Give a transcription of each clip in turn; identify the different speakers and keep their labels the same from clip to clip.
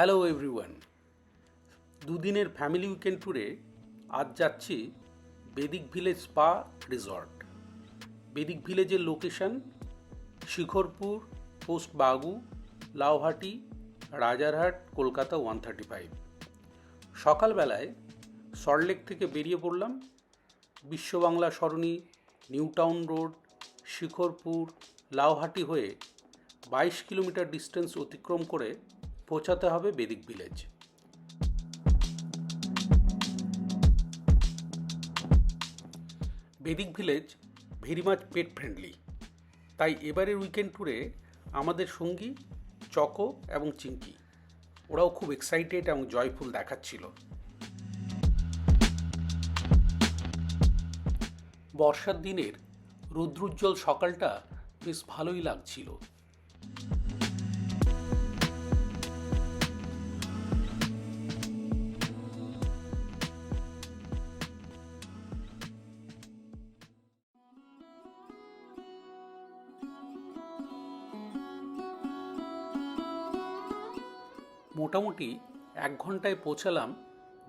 Speaker 1: Hello everyone, দুদিনের family weekend ট্যুরে আজ যাচ্ছি Vedic Village spa resort. Vedic ভিলেজের লোকেশন শিখরপুর, পোস্ট বাগু, লাউহাটি, রাজারহাট, কলকাতা 135। সকালবেলায় সল্টলেক থেকে বেরিয়ে পড়লাম। Biswa Bangla Sarani, New Town Road, Shikharpur, Lauhati হয়ে 22 কিলোমিটার ডিস্টেন্স অতিক্রম করে পৌঁছাতে হবে Vedic Village. Vedic Village very much pet friendly, তাই এবারের উইকেন্ড ট্যুরে আমাদের সঙ্গী চকো এবং চিঙ্কি, ওরাও খুব এক্সাইটেড এবং জয়ফুল দেখাচ্ছিল। বর্ষার দিনের রৌদ্রোজ্জ্বল সকালটা বেশ ভালোই লাগছিল। মোটামুটি 1 ঘন্টায় পৌঁছালাম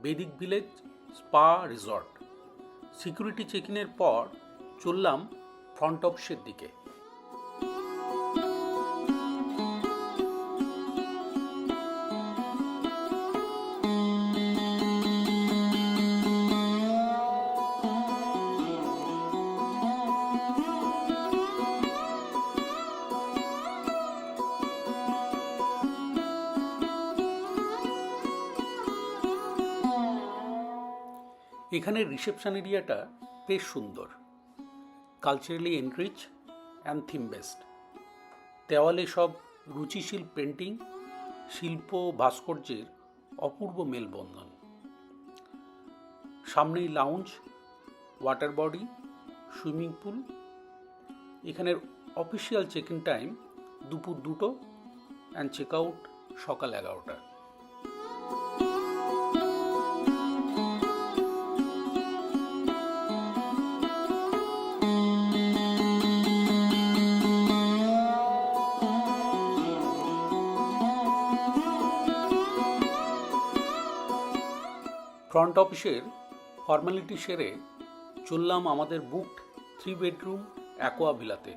Speaker 1: বেদিক ভিলেজ স্পা রিসর্ট। সিকিউরিটি চেক-ইনের পর চললাম ফ্রন্ট অফিসের দিকে। এখানের রিসেপশন এরিয়াটা বেশ সুন্দর, culturally enrich and theme based. দেওয়ালে সব রুচিশীল পেন্টিং, শিল্প ভাস্কর্যের অপূর্ব মেলবন্ধন। সামনেই lounge, water body, swimming pool. এখানের অফিসিয়াল চেক ইন টাইম দুপুর 2টো অ্যান্ড চেক আউট সকাল 11টা। ফ্রন্ট অফিসের ফর্মালিটি সেরে চললাম আমাদের বুকড 3 বেডরুম অ্যাকোয়া ভিলাতে।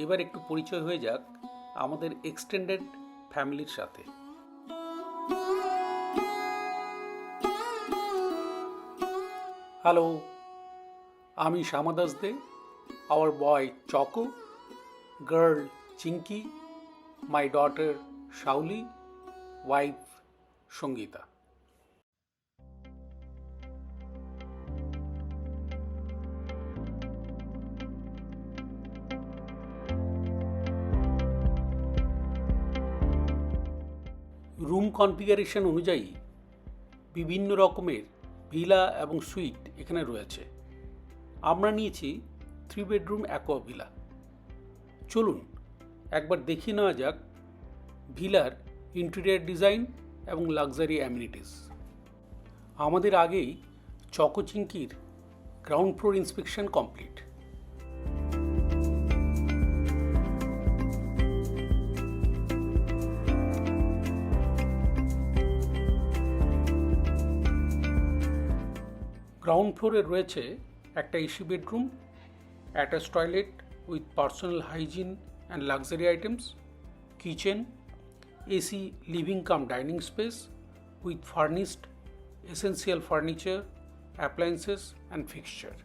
Speaker 1: এবার একটু পরিচয় হয়ে যাক আমাদের এক্সটেন্ডেড ফ্যামিলির সাথে। হ্যালো, আমি Shyama Das De, our boy Choco, girl Chinki, my daughter Shauli, wife Sangeeta. Room configuration অনুযায়ী বিভিন্ন রকমের ভিলা এবং সুইট এখানে রয়েছে। আমরা নিয়েছি 3 বেডরুম অ্যাকোয়া ভিলা। চলুন একবার দেখিয়ে নেওয়া যাক ভিলার ইন্টেরিয়ার ডিজাইন এবং লাক্সারি অ্যামিনিটিস। আমাদের আগেই চকো চিঙ্কির ground floor inspection complete. Ground ফ্লোরে রয়েছে একটা AC bedroom, attach toilet with personal hygiene and luxury items, kitchen, AC living cum dining space with furnished essential furniture, appliances and fixture.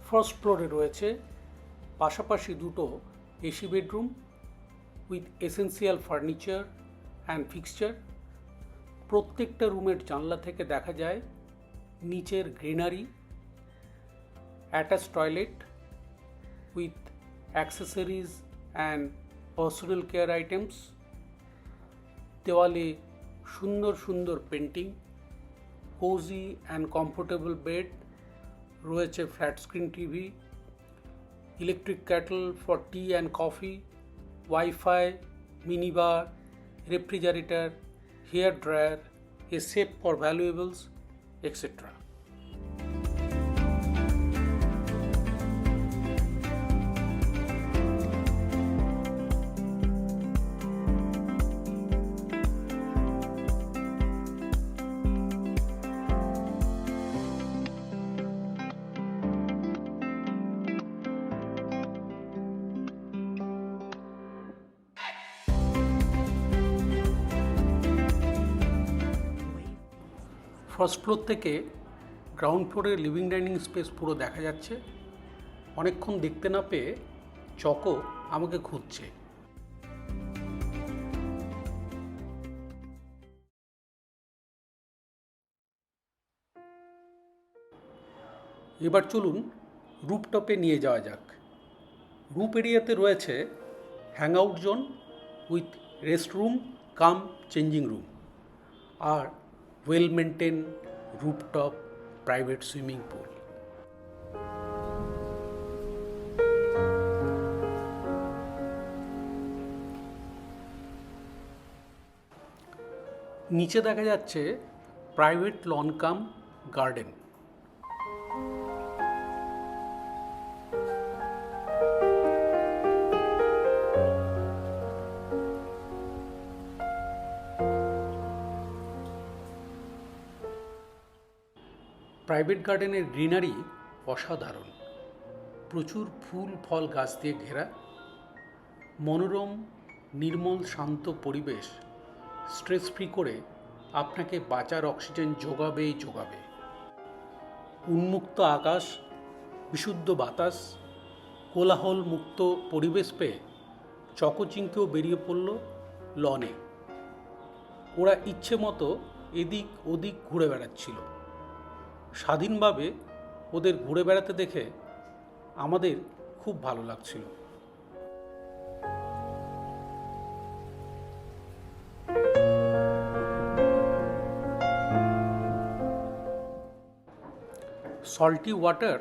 Speaker 1: First ফ্লোরে রয়েছে পাশাপাশি 2টো AC bedroom with essential furniture and fixture. প্রত্যেকটা রুমের জানলা থেকে দেখা যায় নিচের greenery, attach toilet with accessories and personal care items. দেওয়ালে সুন্দর সুন্দর painting, cosy and comfortable bed, রয়েছে flat screen TV, electric kettle for tea and coffee, Wi-Fi, minibar, refrigerator, hair dryer, a safe for valuables, etc. First floor থেকে ground ফ্লোরের living dining space পুরো দেখা যাচ্ছে। অনেকক্ষণ দেখতে না পেয়ে চকো আমাকে খুঁজছে। এবার চলুন রুফটপে নিয়ে যাওয়া যাক। রুফ এরিয়াতে রয়েছে hangout zone with restroom cum changing room আর well maintain rooftop private swimming pool. নিচে দেখা যাচ্ছে private lawn cum garden. Private গার্ডেনের গ্রিনারি অসাধারণ, প্রচুর ফুল ফল গাছ দিয়ে ঘেরা, মনোরম নির্মল শান্ত পরিবেশ স্ট্রেস ফ্রি করে আপনাকে বাঁচার অক্সিজেন যোগাবেই যোগাবে। উন্মুক্ত আকাশ, বিশুদ্ধ বাতাস, কোলাহল মুক্ত পরিবেশ পেয়ে চকোচিংকেও বেরিয়ে পড়ল লনে। ওরা ইচ্ছে মতো এদিক ওদিক ঘুরে বেড়াচ্ছিল। স্বাধীনভাবে ওদের ঘুরে বেড়াতে দেখে আমাদের খুব ভালো লাগছিল। সল্টি ওয়াটার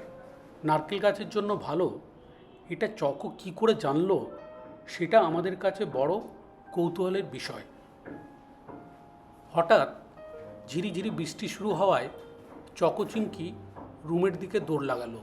Speaker 1: নারকেল গাছের জন্য ভালো, এটা চকো কী করে জানলো সেটা আমাদের কাছে বড় কৌতূহলের বিষয়। হঠাৎ ঝিরিঝিরি বৃষ্টি শুরু হওয়ায় চকো চিংকি রুমের দিকে দৌড় লাগালো।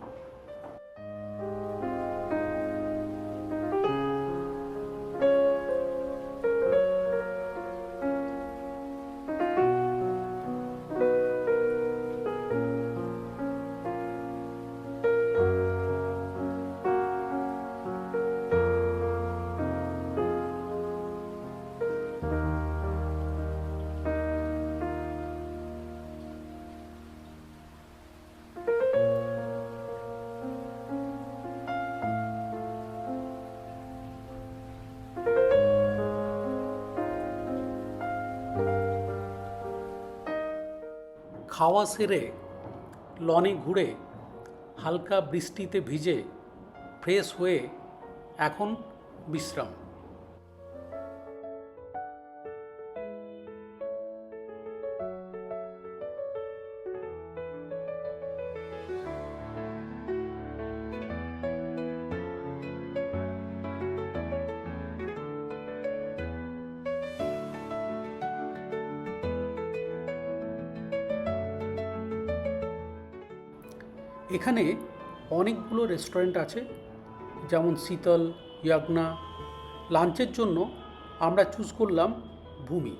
Speaker 1: খাওয়া সেরে লনে ঘুরে হালকা বৃষ্টিতে ভিজে ফ্রেশ হয়ে এখন বিশ্রাম। এখানে অনেকগুলো রেস্টুরেন্ট আছে, যেমন শীতল, ইয়াগনা। লাঞ্চের জন্য আমরা চুজ করলাম ভূমি।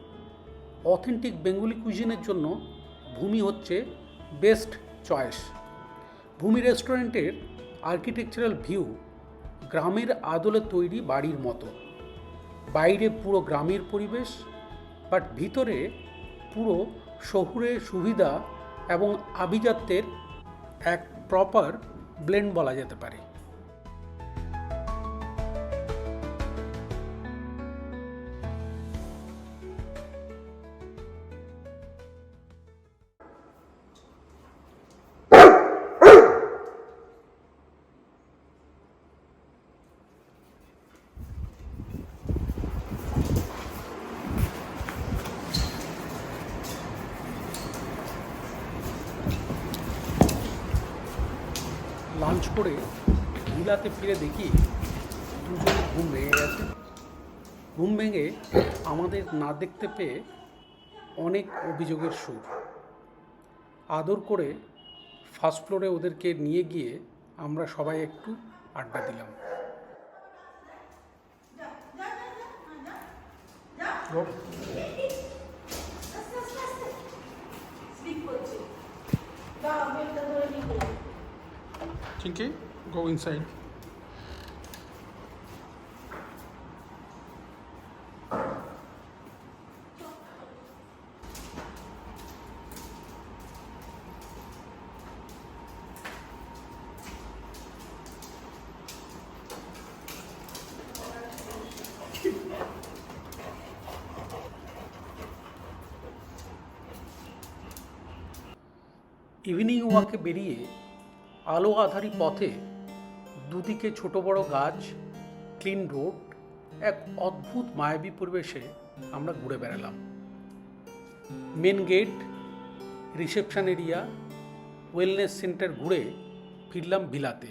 Speaker 1: অথেন্টিক বেঙ্গলি কুইজিনের জন্য ভূমি হচ্ছে বেস্ট চয়েস। ভূমি রেস্টুরেন্টের আর্কিটেকচারাল ভিউ গ্রামের আদলে তৈরি বাড়ির মতো। বাইরে পুরো গ্রামের পরিবেশ, বাট ভিতরে পুরো শহুরের সুবিধা এবং আভিজাত্যের এক প্রপার ব্লেন্ড বলা যেতে পারে। লাঞ্চ করে ভিলাতে ফিরে দেখি দুজনে ঘুম ভেঙে গেছে। ঘুম ভেঙে আমাদের না দেখতে পেয়ে অনেক অভিযোগের সুর। আদর করে ফার্স্ট ফ্লোরে ওদেরকে নিয়ে গিয়ে আমরা সবাই একটু আড্ডা দিলাম। Chinky, go inside. ইভিনিং ওয়াকে বেরিয়ে আলো আঁধারি পথে দুদিকে ছোট বড় গাছ, ক্লিন রোড, এক অদ্ভুত মায়াবী পরিবেশে আমরা ঘুরে বেড়ালাম। Main gate, reception area, wellness centre ঘুরে ফিরলাম ভিলাতে।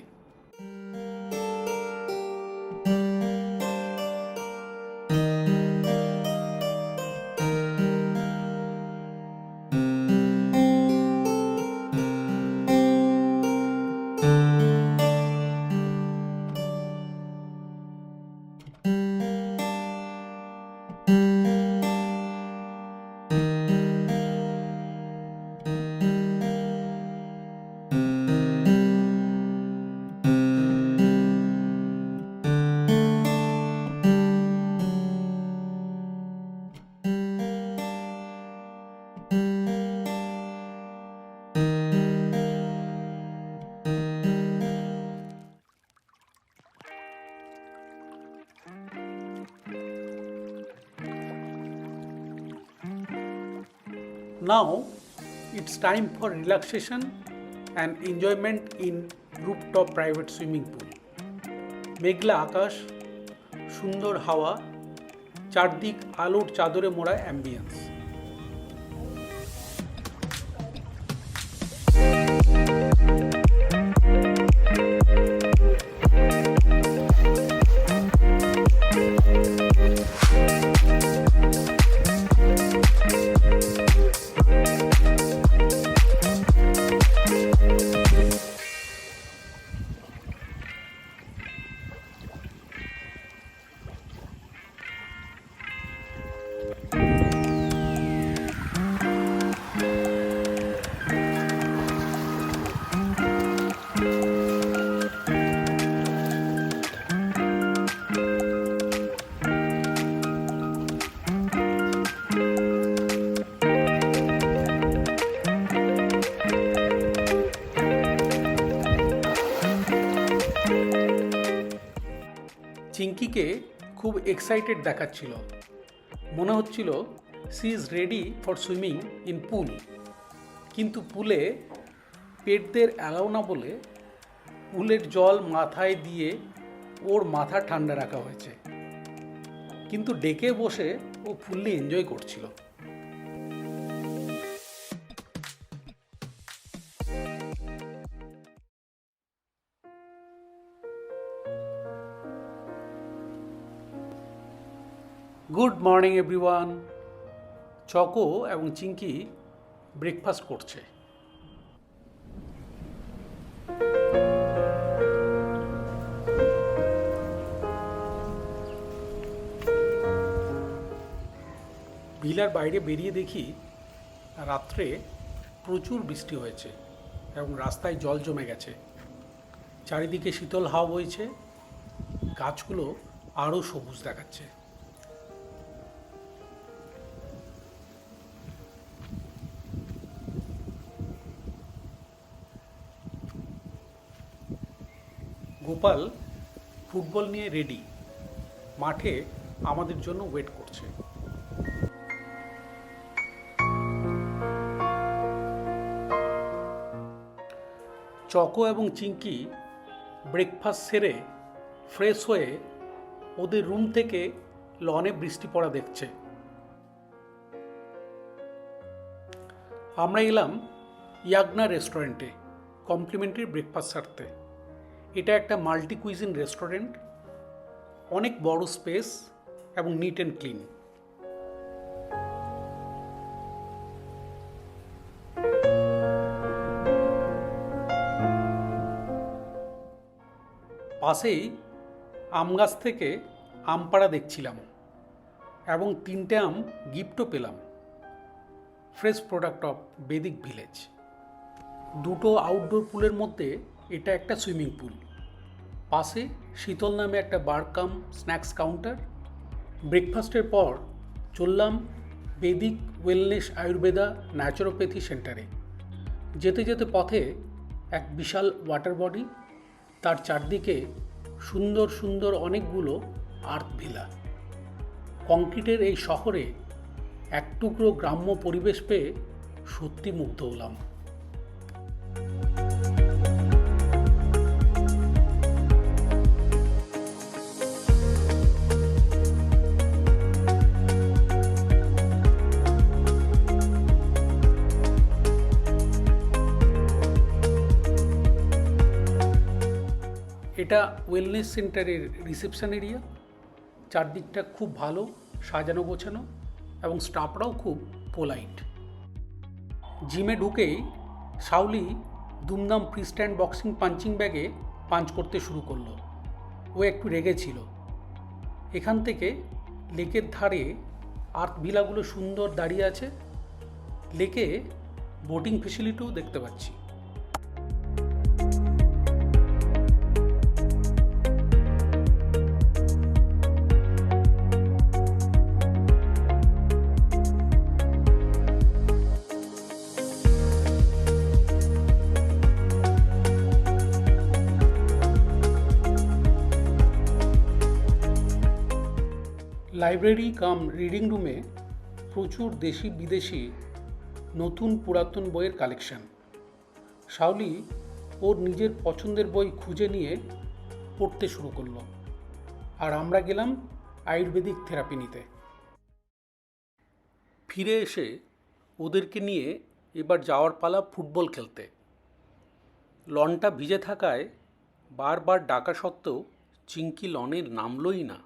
Speaker 1: Now it's time for relaxation and enjoyment in rooftop private swimming pool. মেঘলা আকাশ, সুন্দর হাওয়া, চারদিক আলোর চাদরে মোড়া অ্যাম্বিয়েন্স। চিঙ্কিকে খুব এক্সাইটেড দেখাচ্ছিল, মনে হচ্ছিল she is ready for swimming in pool. কিন্তু পুলে পেটদের অ্যালাউ না বলে পুলের জল মাথায় দিয়ে ওর মাথা ঠান্ডা রাখা হয়েছে, কিন্তু ডেকে বসে ও ফুললি এনজয় করছিল। Good morning everyone. চকো এবং চিঙ্কি ব্রেকফাস্ট করছে। ভিলার বাইরে বেরিয়ে দেখি রাত্রে প্রচুর বৃষ্টি হয়েছে এবং রাস্তায় জল জমে গেছে। চারিদিকে শীতল হাওয়া বইছে, গাছগুলো আরও সবুজ দেখাচ্ছে। গোপাল ফুটবল নিয়ে রেডি, মাঠে আমাদের জন্য ওয়েট করছে। চকো এবং চিঙ্কি ব্রেকফাস্ট সেরে ফ্রেশ হয়ে ওদের রুম থেকে লনে বৃষ্টি পড়া দেখছে। আমরা এলাম ইয়াগনা রেস্টুরেন্টে কমপ্লিমেন্টারি ব্রেকফাস্ট সারতে। এটা একটা মাল্টি কুইজিন রেস্টুরেন্ট, অনেক বড় স্পেস এবং নিট অ্যান্ড ক্লিন। পাশেই আম গাছ থেকে আম পাড়া দেখছিলাম এবং 3টে আম গিফটও পেলাম। Fresh product of Vedic Village. 2টো আউটডোর পুলের মধ্যে এটা একটা সুইমিং পুল। পাশে শীতল নামে একটা বার কাম স্ন্যাক্স কাউন্টার। ব্রেকফাস্টের পর চললাম বেদিক ওয়েলনেস আয়ুর্বেদা ন্যাচুরোপ্যাথি সেন্টারে। যেতে যেতে পথে এক বিশাল ওয়াটার বডি, তার চারদিকে সুন্দর সুন্দর অনেকগুলো আর্থ ভিলা। কংক্রিটের এই শহরে এক টুকরো গ্রাম্য পরিবেশ পেয়ে সত্যি মুগ্ধ হলাম। এটা ওয়েলনেস সেন্টারের রিসেপশন এরিয়া। চারদিকটা খুব ভালো সাজানো গোছানো এবং স্টাফরাও খুব পোলাইট। জিমে ঢুকেই শাওলি দুমদাম ফ্রি স্ট্যান্ড বক্সিং পাঞ্চিং ব্যাগে পাঞ্চ করতে শুরু করলো। ও একটু রেগেছিল। এখান থেকে লেকের ধারে আর্থ ভিলাগুলো সুন্দর দাঁড়িয়ে আছে। লেকে বোটিং ফেসিলিটিও দেখতে পাচ্ছি। লাইব্রেরি কাম রিডিং রুমে প্রচুর দেশি বিদেশি নতুন পুরাতন বইয়ের কালেকশন। শাওলি ওর নিজের পছন্দের বই খুঁজে নিয়ে পড়তে শুরু করলো। আর আমরা গেলাম আয়ুর্বেদিক থেরাপি নিতে। ফিরে এসে ওদেরকে নিয়ে এবার যাওয়ার পালা ফুটবল খেলতে। লনটা ভিজে থাকায় বারবার ডাকা সত্ত্বেও চিঙ্কি লনে নামলই না।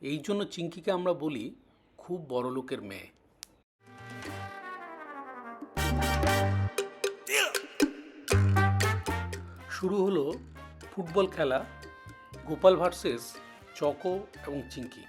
Speaker 1: এই জন্য চিঙ্কিকে আমরা বলি খুব বড় লোকের মেয়ে। শুরু হলো ফুটবল খেলা, গোপাল ভার্সেস চকো এবং চিঙ্কি।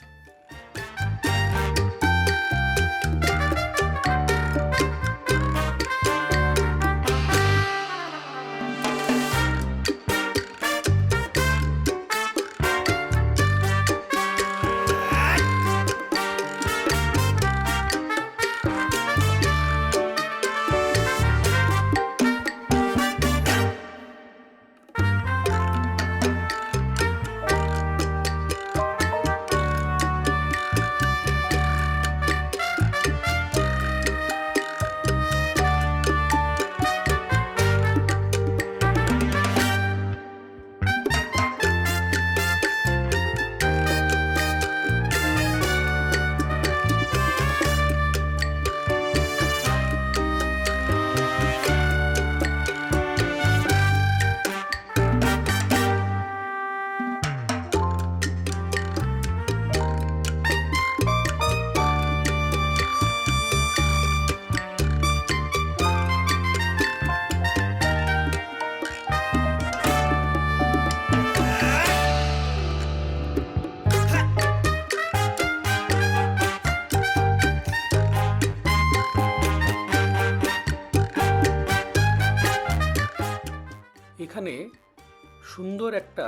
Speaker 1: এখানে সুন্দর একটা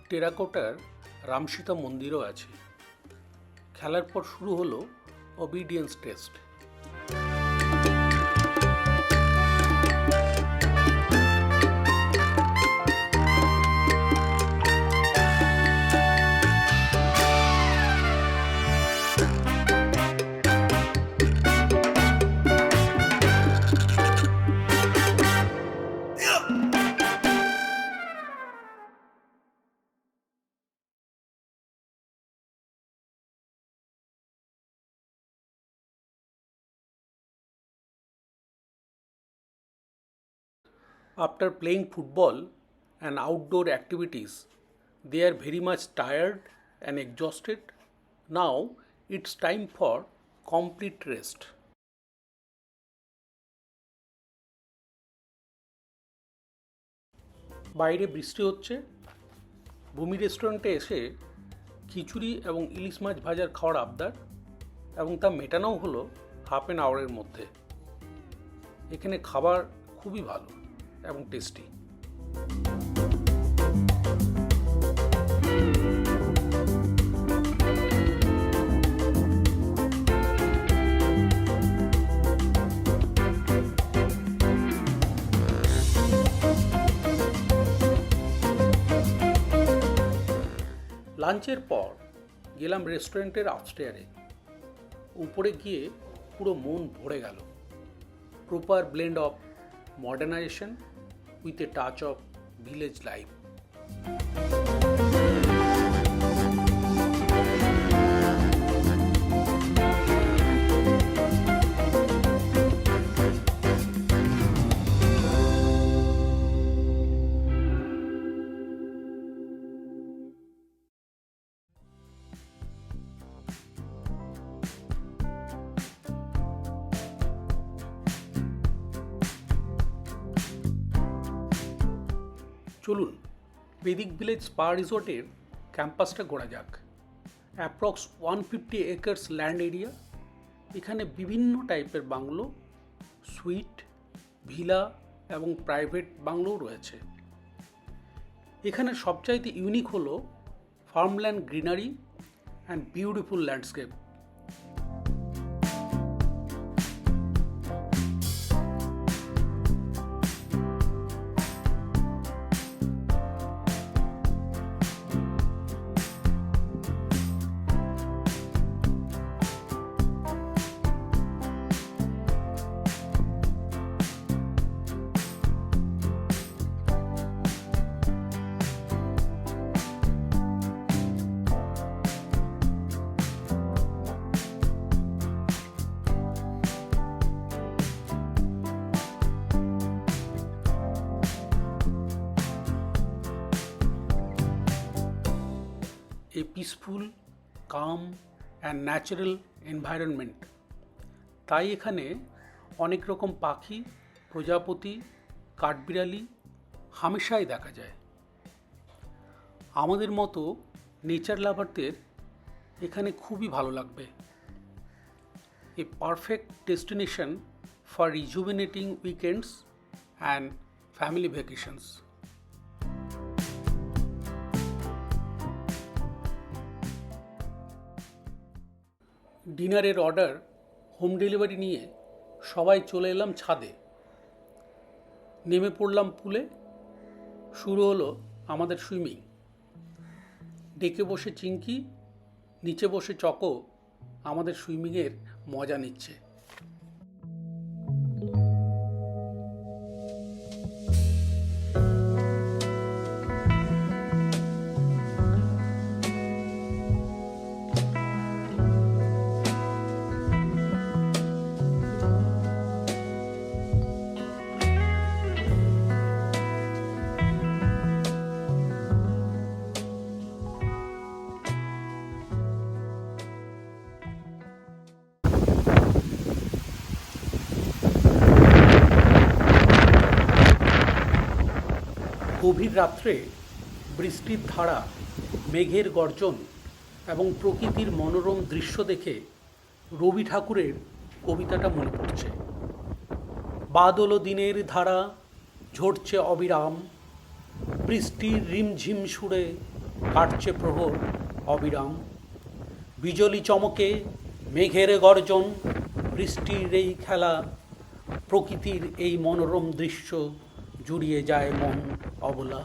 Speaker 1: টেরাকোটার রামসীতা মন্দিরও আছে। খেলার পর শুরু হলো obedience test. After playing football and outdoor activities, they are very much tired and exhausted. Now it's time for complete rest. বাইরে বৃষ্টি হচ্ছে। ভূমি রেস্টুরেন্টে এসে খিচুড়ি এবং ইলিশ মাছ ভাজার খাওয়ার আবদার, এবং তা মেটানোও হলো হাফ অ্যান আওয়ারের মধ্যে। এখানে খাবার খুবই ভালো এবং টেস্টি। লাঞ্চের পর গেলাম রেস্টুরেন্টের আপস্টেয়ারে। উপরে গিয়ে পুরো মন ভরে গেল। Proper blend of modernisation with a touch of village life. চলুন বেদিক ভিলেজ স্পা রিসোর্টের ক্যাম্পাসটা ঘোরা যাক। Approx 150 acres land area. এখানে বিভিন্ন টাইপের বাংলো, সুইট, ভিলা এবং প্রাইভেট বাংলোও রয়েছে। এখানে সবচাইতে ইউনিক হলো farmland greenery and beautiful landscape. A peaceful, calm and natural environment। তাই এখানে অনেক রকম পাখি, প্রজাপতি, কাঠবিড়ালি হামেশাই দেখা যায়। আমাদের মতো নেচার লাভারদের এখানে খুবই ভালো লাগবে। A perfect destination for rejuvenating weekends and family vacations। ডিনারের অর্ডার হোম ডেলিভারি নিয়ে সবাই চলে এলাম ছাদে। নেমে পড়লাম পুলে। শুরু হলো আমাদের সুইমিং। ডেকে বসে চিঙ্কি, নিচে বসে চকো আমাদের সুইমিংয়ের মজা নিচ্ছে। গভীর রাত্রে বৃষ্টির ধারা, মেঘের গর্জন এবং প্রকৃতির মনোরম দৃশ্য দেখে রবি ঠাকুরের কবিতাটা মনে পড়ছে। বাদল দিনের ধারা ঝরছে অবিরাম, বৃষ্টির রিমঝিম সুরে কাটছে প্রহর অবিরাম। বিজলি চমকে মেঘের গর্জন, বৃষ্টির এই খেলা, প্রকৃতির এই মনোরম দৃশ্য জুড়িয়ে যায় মন অবলা।